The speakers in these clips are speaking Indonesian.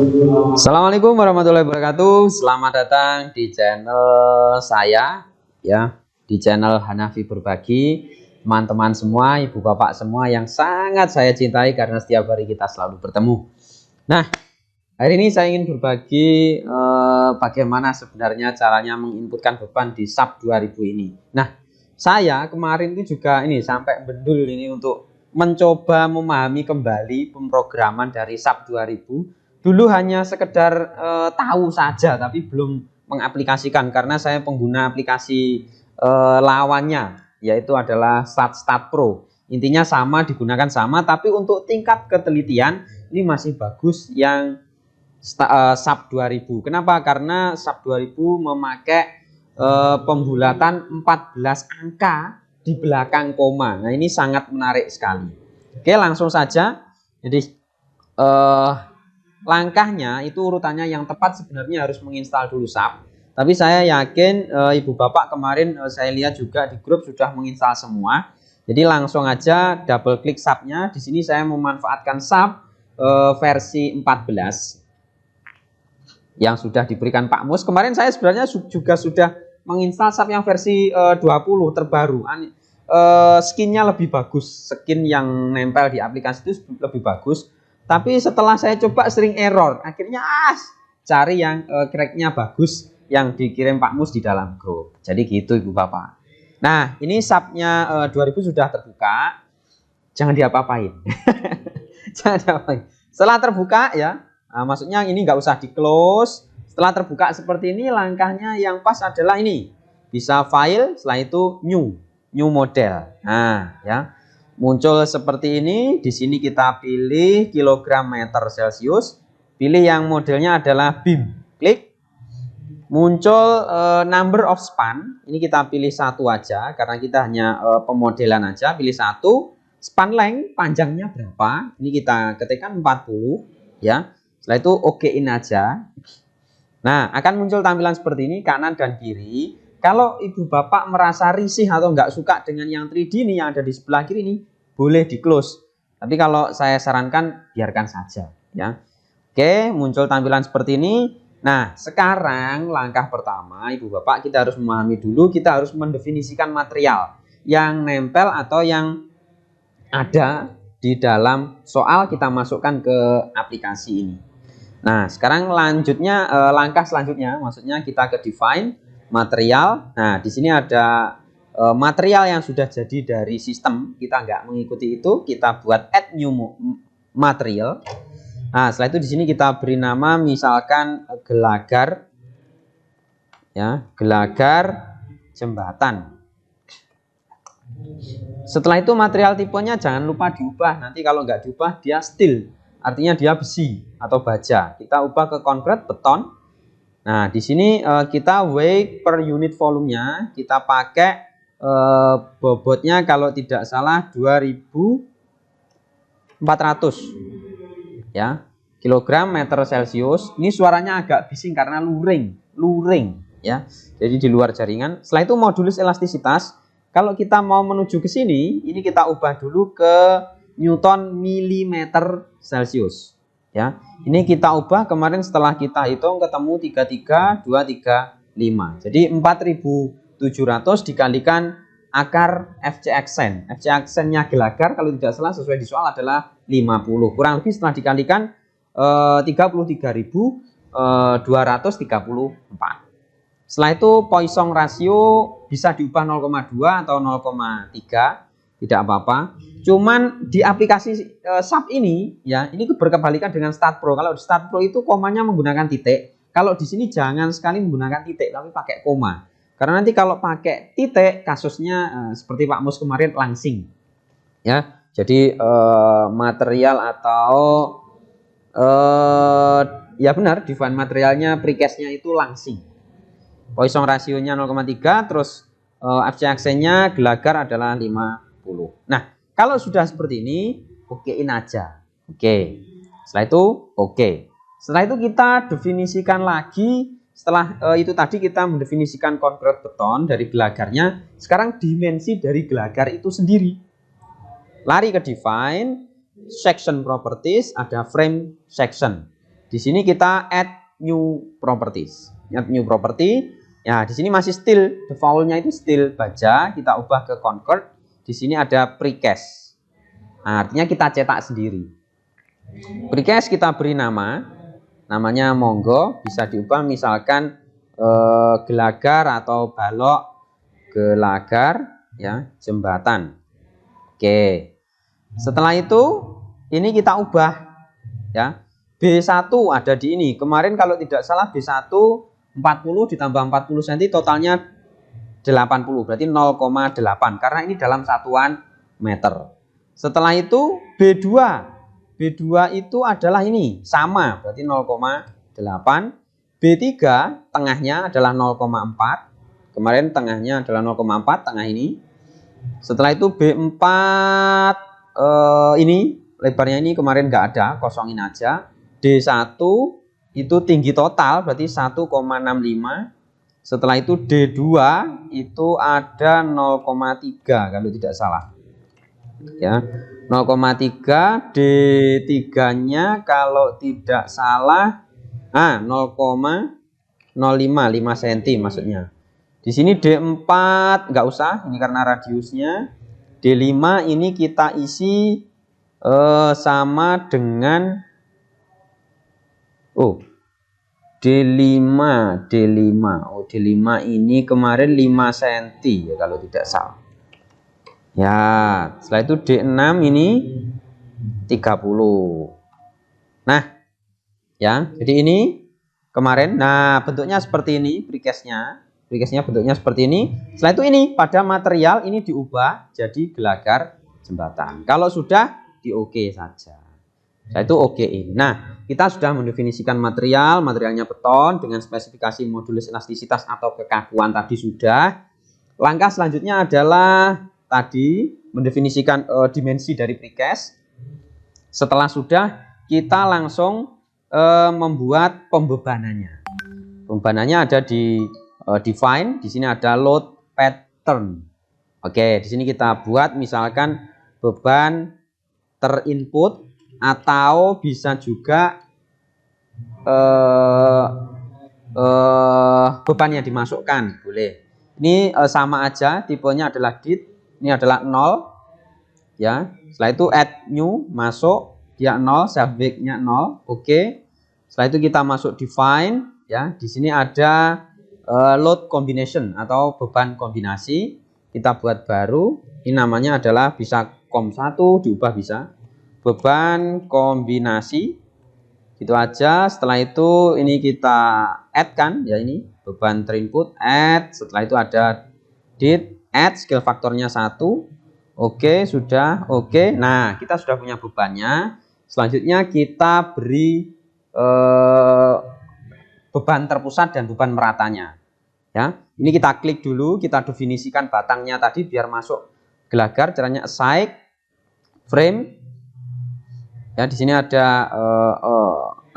Assalamualaikum warahmatullahi wabarakatuh. Selamat datang di channel saya ya, di channel Hanafi Berbagi. Teman-teman semua, ibu bapak semua yang sangat saya cintai karena setiap hari kita selalu bertemu. Nah, hari ini saya ingin berbagi bagaimana sebenarnya caranya menginputkan beban di SAP 2000 ini. Nah, saya kemarin itu juga ini sampai bendul ini untuk mencoba memahami kembali pemrograman dari SAP 2000. Dulu hanya sekedar tahu saja tapi belum mengaplikasikan karena saya pengguna aplikasi lawannya, yaitu adalah StatStat Pro. Intinya sama, digunakan sama, tapi untuk tingkat ketelitian ini masih bagus yang SAP 2000. Kenapa? Karena SAP 2000 memakai pembulatan 14 angka di belakang koma. Nah, ini sangat menarik sekali. Oke, langsung saja. Jadi langkahnya itu urutannya yang tepat sebenarnya harus menginstal dulu SAP. Tapi saya yakin ibu bapak kemarin saya lihat juga di grup sudah menginstal semua. Jadi langsung aja double klik SAP-nya. Di sini saya memanfaatkan SAP versi 14 yang sudah diberikan Pak Mus. Kemarin saya sebenarnya juga sudah menginstal SAP yang versi 20 terbaru. Skinnya lebih bagus, skin yang nempel di aplikasi itu lebih bagus. Tapi setelah saya coba sering error, akhirnya cari yang cracknya bagus yang dikirim Pak Mus di dalam grup. Jadi gitu ibu bapak. Nah, ini SAP-nya 2000 sudah terbuka. Jangan diapa-apain. Jangan diapa-apain. Setelah terbuka ya, nah, maksudnya ini nggak usah di close. Setelah terbuka seperti ini, langkahnya yang pas adalah ini. Bisa file, setelah itu new model. Nah, ya. Muncul seperti ini. Di sini kita pilih kilogram meter Celcius. Pilih yang modelnya adalah BIM. Klik. Muncul number of span. Ini kita pilih satu aja karena kita hanya pemodelan aja. Pilih satu. Span length panjangnya berapa? Ini kita ketikkan 40 ya. Setelah itu okein aja. Nah, akan muncul tampilan seperti ini kanan dan kiri. Kalau ibu bapak merasa risih atau nggak suka dengan yang 3D ini yang ada di sebelah kiri ini, boleh di close. Tapi kalau saya sarankan biarkan saja ya. Oke, muncul tampilan seperti ini. Nah, sekarang langkah pertama ibu bapak kita harus memahami dulu, kita harus mendefinisikan material yang nempel atau yang ada di dalam soal kita masukkan ke aplikasi ini. Nah, sekarang lanjutnya langkah selanjutnya maksudnya kita ke define material. Nah, di sini ada material yang sudah jadi dari sistem, kita nggak mengikuti itu, kita buat add new material. Nah, setelah itu di sini kita beri nama misalkan gelagar ya, gelagar jembatan. Setelah itu material tipenya jangan lupa diubah, nanti kalau nggak diubah dia steel, artinya dia besi atau baja. Kita ubah ke concrete, beton. Nah, di sini kita weight per unit volumenya kita pakai bobotnya kalau tidak salah 2400 ya, kilogram meter Celcius. Ini suaranya agak bising karena luring ya. Jadi di luar jaringan. Setelah itu modulus elastisitas. Kalau kita mau menuju ke sini, ini kita ubah dulu ke Newton milimeter Celcius. Ya, ini kita ubah kemarin setelah kita hitung ketemu 33235. Jadi 4700 dikalikan akar FC aksen. FC aksennya gelagar kalau tidak salah sesuai di soal adalah 50. Kurang lebih setelah dikalikan 33.234. Setelah itu Poisson rasio bisa diubah 0,2 atau 0,3. Tidak apa-apa. Cuman di aplikasi SAP ini ya, ini berkebalikan dengan Stat Pro. Kalau di Stat Pro itu komanya menggunakan titik. Kalau di sini jangan sekali menggunakan titik tapi pakai koma. Karena nanti kalau pakai titik kasusnya seperti Pak Mus kemarin langsing. Ya. Jadi material atau ya benar define materialnya precast-nya itu langsing. Poisson rasionya 0,3 terus FC aksennya gelagar adalah 50. Nah, kalau sudah seperti ini, okein aja. Oke. Setelah itu, oke. Setelah itu kita definisikan lagi. Setelah itu tadi kita mendefinisikan konkret beton dari gelagarnya. Sekarang dimensi dari gelagar itu sendiri. Lari ke define, section properties, ada frame section. Di sini kita add new properties. Add new property. Ya, di sini masih still, defaultnya itu still baja, kita ubah ke convert. Di sini ada precast. Nah, artinya kita cetak sendiri. Precast kita beri nama, namanya monggo, bisa diubah misalkan gelagar atau balok gelagar, ya, jembatan. Oke. Setelah itu, ini kita ubah, ya. B1 ada di ini. Kemarin kalau tidak salah B1 40 ditambah 40 cm totalnya 80, berarti 0,8 karena ini dalam satuan meter. Setelah itu B2 itu adalah ini sama, berarti 0,8. B3 tengahnya adalah 0,4. Kemarin tengahnya adalah 0,4, tengah ini. Setelah itu B4 ini lebarnya ini kemarin nggak ada, kosongin aja. D1 itu tinggi total berarti 1,65. Setelah itu D2 itu ada 0,3 kalau tidak salah. Ya, 0,3. D3-nya kalau tidak salah 0,05 5 cm maksudnya. Di sini D4 nggak usah, ini karena radiusnya. D5 ini kita isi sama dengan D5. D5 ini kemarin 5 cm ya kalau tidak salah. Ya, setelah itu D6 ini 30. Nah, ya, jadi ini kemarin. Nah, bentuknya seperti ini, precastnya bentuknya seperti ini. Setelah itu ini pada material ini diubah jadi gelagar jembatan. Kalau sudah di OK saja. Setelah itu OK. Nah, kita sudah mendefinisikan materialnya beton dengan spesifikasi modulus elastisitas atau kekakuan tadi sudah. Langkah selanjutnya adalah tadi mendefinisikan dimensi dari precast. Setelah sudah, kita langsung membuat pembebanannya. Pembebanannya ada di define. Di sini ada load pattern. Oke, di sini kita buat misalkan beban terinput atau bisa juga beban yang dimasukkan boleh. Ini sama aja, tipenya adalah dit, ini adalah 0 ya. Setelah itu add new, masuk dia 0, self weight-nya 0. Oke. Setelah itu kita masuk define ya. Di sini ada load combination atau beban kombinasi. Kita buat baru. Ini namanya adalah bisa COM1 diubah bisa. Beban kombinasi gitu aja. Setelah itu ini kita add kan ya, ini beban terinput add. Setelah itu ada dit add, scale faktornya 1. Oke, sudah oke. Nah, kita sudah punya bebannya. Selanjutnya kita beri beban terpusat dan beban meratanya ya. Ini kita klik dulu, kita definisikan batangnya tadi biar masuk gelagar. Caranya assign frame. Ya, di sini ada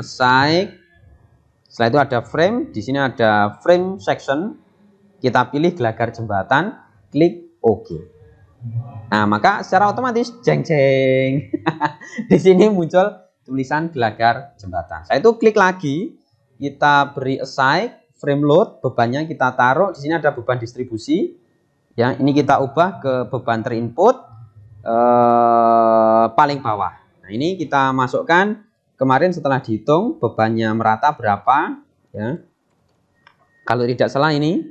assign. Setelah itu ada frame. Di sini ada frame section. Kita pilih gelagar jembatan, klik OK. Nah, maka secara otomatis jeng-jeng. Di sini muncul tulisan gelagar jembatan. Saya itu klik lagi, kita beri assign frame load, bebannya kita taruh. Di sini ada beban distribusi. Ya, ini kita ubah ke beban terinput paling bawah. Nah, ini kita masukkan kemarin setelah dihitung bebannya merata berapa ya. Kalau tidak salah ini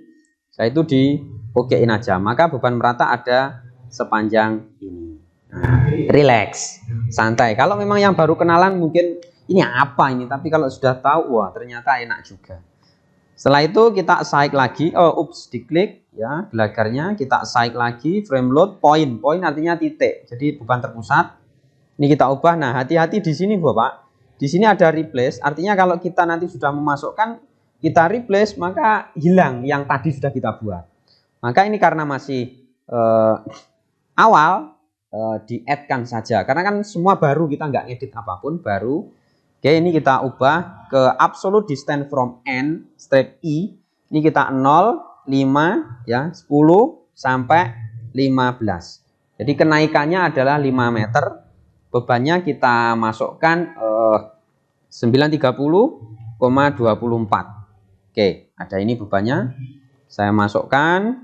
saya itu di OK-in aja, maka beban merata ada sepanjang ini. Nah, relax, santai. Kalau memang yang baru kenalan mungkin ini apa ini, tapi kalau sudah tahu, wah ternyata enak juga. Setelah itu kita assign lagi, diklik ya gelagarnya, kita assign lagi frame load point artinya titik. Jadi beban terpusat. Ini kita ubah. Nah, hati-hati di sini Bapak. Di sini ada replace, artinya kalau kita nanti sudah memasukkan, kita replace, maka hilang yang tadi sudah kita buat. Maka ini karena masih awal, di-add-kan saja. Karena kan semua baru, kita nggak ngedit apapun, baru. Oke, ini kita ubah ke absolute distance from end, strip I. Ini kita 0, 5, ya, 10, sampai 15. Jadi kenaikannya adalah 5 meter. Bebannya kita masukkan 930,24. Oke, ada ini bebannya. Saya masukkan.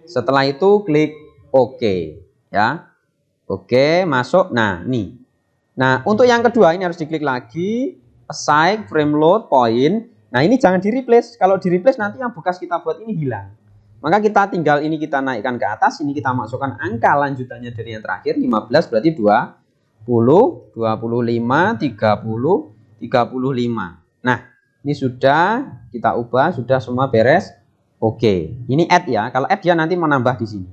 Setelah itu klik OK ya. Oke, masuk. Nah, ini. Nah, untuk yang kedua ini harus diklik lagi, assign frame load point. Nah, ini jangan di-replace. Kalau di-replace nanti yang bekas kita buat ini hilang. Maka kita tinggal ini kita naikkan ke atas, ini kita masukkan angka lanjutannya dari yang terakhir 15 berarti 20, 25, 30, 35. Nah, ini sudah kita ubah, sudah semua beres. Oke, ini add ya. Kalau add dia nanti menambah di sini.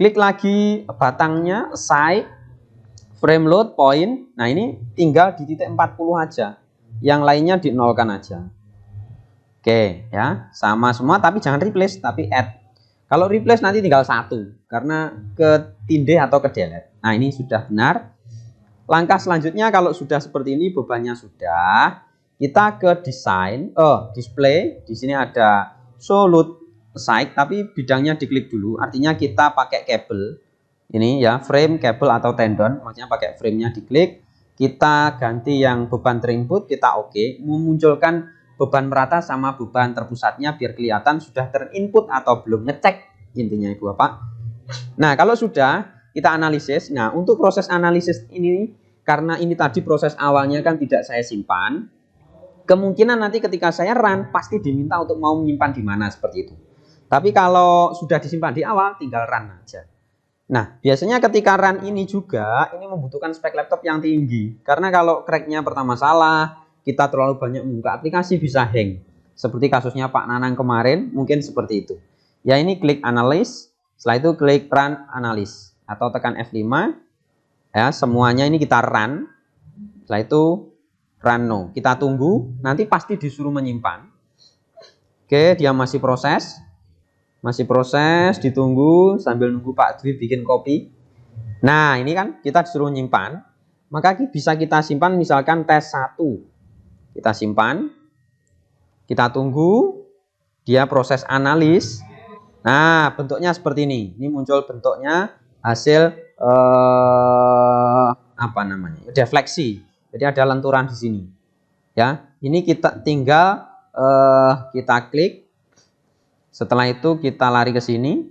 Klik lagi batangnya, assign frame load point. Nah, ini tinggal di titik 40 aja. Yang lainnya dinolkan aja. Oke, ya. Sama semua tapi jangan replace, tapi add. Kalau replace nanti tinggal satu karena ketindih atau ke delete. Nah, ini sudah benar. Langkah selanjutnya kalau sudah seperti ini bebannya sudah, kita ke desain, display. Di sini ada show load site, tapi bidangnya diklik dulu. Artinya kita pakai kabel. Ini ya, frame, kabel atau tendon, maksudnya pakai framenya diklik. Kita ganti yang beban terinput, kita oke, memunculkan beban merata sama beban terpusatnya biar kelihatan sudah terinput atau belum, ngecek intinya Ibu Bapak. Nah, kalau sudah kita analisis. Nah, untuk proses analisis ini karena ini tadi proses awalnya kan tidak saya simpan, kemungkinan nanti ketika saya run pasti diminta untuk mau menyimpan di mana seperti itu. Tapi kalau sudah disimpan di awal tinggal run aja. Nah, biasanya ketika run ini juga ini membutuhkan spek laptop yang tinggi. Karena kalau cracknya pertama salah, kita terlalu banyak membuka aplikasi bisa hang. Seperti kasusnya Pak Nanang kemarin, mungkin seperti itu. Ya, ini klik analyze, setelah itu klik run analyze atau tekan F5. Ya, semuanya ini kita run. Setelah itu run no. Kita tunggu, nanti pasti disuruh menyimpan. Oke, dia masih proses. Masih proses, ditunggu sambil nunggu Pak Dwi bikin kopi. Nah, ini kan kita disuruh nyimpan. Maka bisa kita simpan misalkan tes 1. Kita simpan. Kita tunggu. Dia proses analis. Nah, bentuknya seperti ini. Ini muncul bentuknya hasil apa namanya? Defleksi. Jadi ada lenturan di sini. Ya, ini kita tinggal kita klik. Setelah itu kita lari ke sini,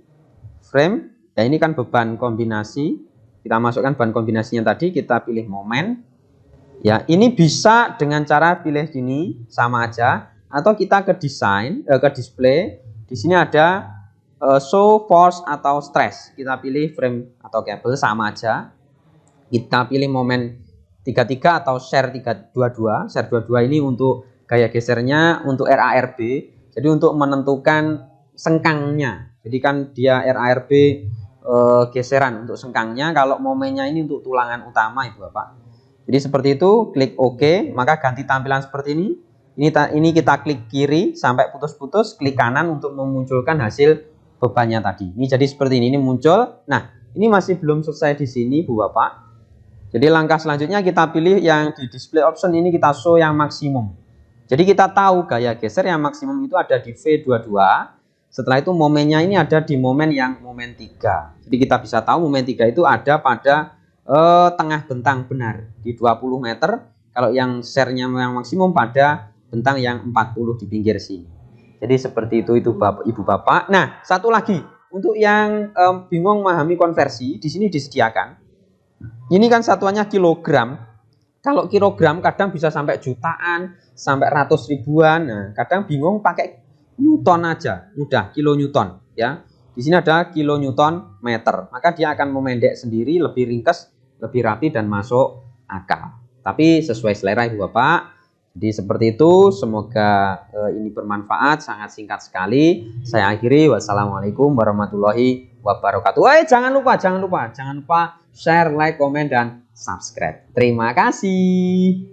frame. Ya, ini kan beban kombinasi. Kita masukkan bahan kombinasinya tadi, kita pilih momen. Ya, ini bisa dengan cara pilih gini, sama aja. Atau kita ke desain, ke display. Di sini ada show force atau stress. Kita pilih frame atau kabel, sama aja. Kita pilih momen 33 atau share 322. Share 22 ini untuk gaya gesernya, untuk RARB. Jadi untuk menentukan sengkangnya. Jadi kan dia RARB geseran untuk sengkangnya. Kalau momennya ini untuk tulangan utama Ibu Bapak. Jadi seperti itu, klik OK, maka ganti tampilan seperti ini. Ini kita klik kiri sampai putus-putus, klik kanan untuk memunculkan hasil bebannya tadi. Ini jadi seperti ini muncul. Nah, ini masih belum selesai di sini Ibu Bapak. Jadi langkah selanjutnya kita pilih yang di display option ini, kita show yang maksimum. Jadi kita tahu gaya geser yang maksimum itu ada di V22. Setelah itu momennya ini ada di momen yang momen 3. Jadi kita bisa tahu momen 3 itu ada pada tengah bentang benar di 20 meter. Kalau yang share-nya yang maksimum pada bentang yang 40 di pinggir sini. Jadi seperti itu Bapak, Ibu Bapak. Nah, satu lagi untuk yang bingung memahami konversi, di sini disediakan. Ini kan satuannya kilogram. Kalau kilogram kadang bisa sampai jutaan, sampai ratus ribuan. Nah, kadang bingung pakai Newton aja, mudah, kilonewton ya. Di sini ada kilonewton meter, maka dia akan memendek sendiri, lebih ringkas, lebih rapi dan masuk akal. Tapi sesuai selera Ibu Bapak. Jadi seperti itu, semoga ini bermanfaat, sangat singkat sekali. Saya akhiri, wassalamualaikum warahmatullahi wabarakatuh. Jangan lupa share, like, komen dan subscribe. Terima kasih.